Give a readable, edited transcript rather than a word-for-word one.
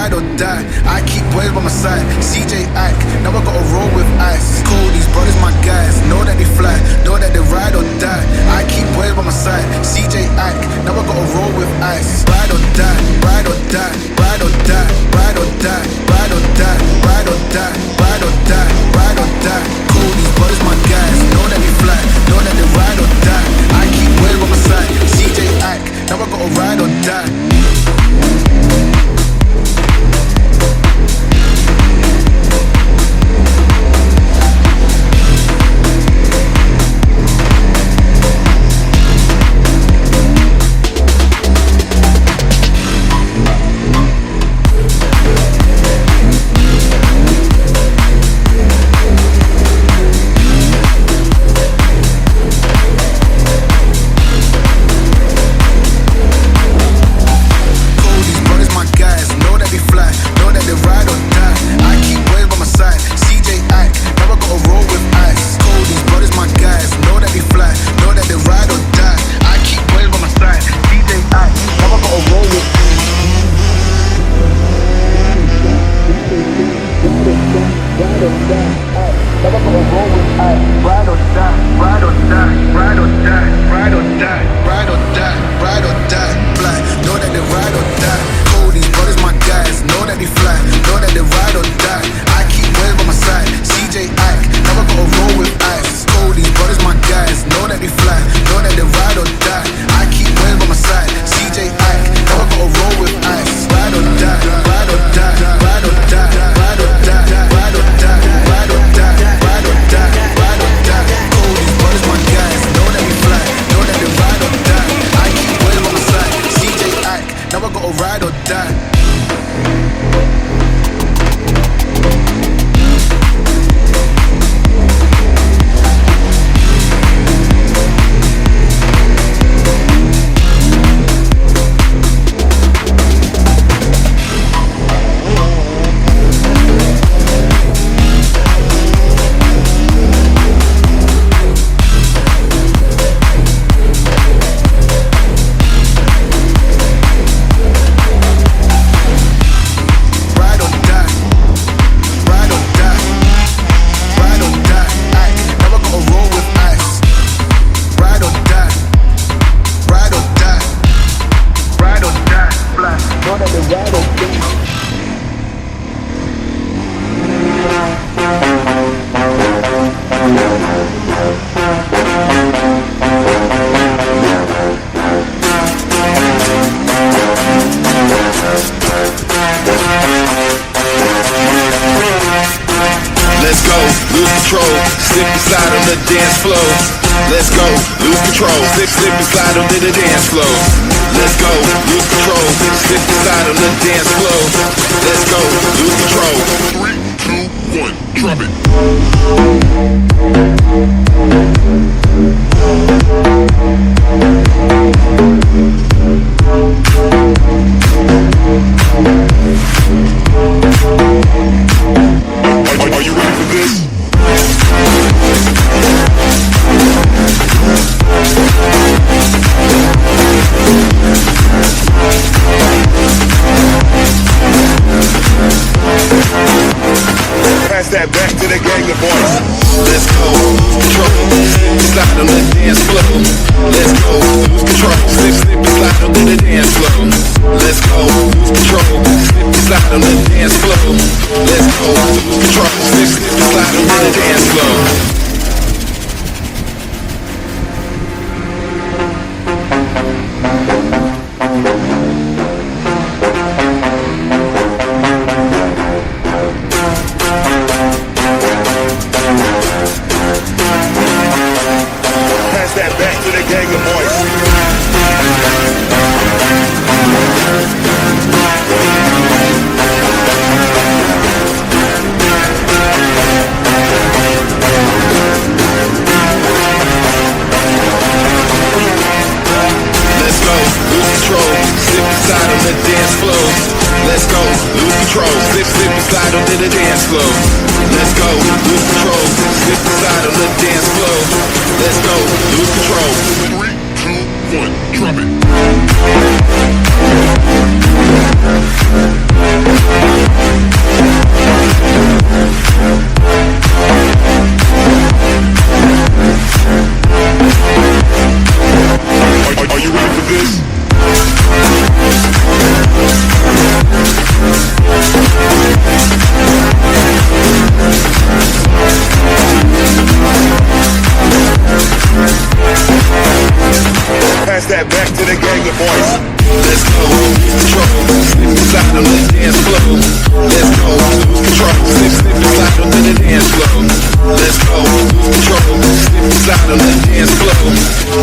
ride or die. I keep boys by my side. CJ Ike, now I gotta roll with ice. Cold, these brothers my guys. Know that they fly, know that they ride or die. I keep boys by my side. CJ Ike, now I gotta roll with ice. Ride or die, ride or die, ride or die, ride or die, ride or die, ride or die, ride or die, ride or die. Cold, these brothers my guys. Know that they fly, know that they ride or die. I keep boys by my side. CJ Ike, now I gotta ride or die. Drop it. Let's go, control. Slip inside on the dance floor. Let's go, control. Slip inside on the dance floor. Let's go, control. Slip inside on the dance floor.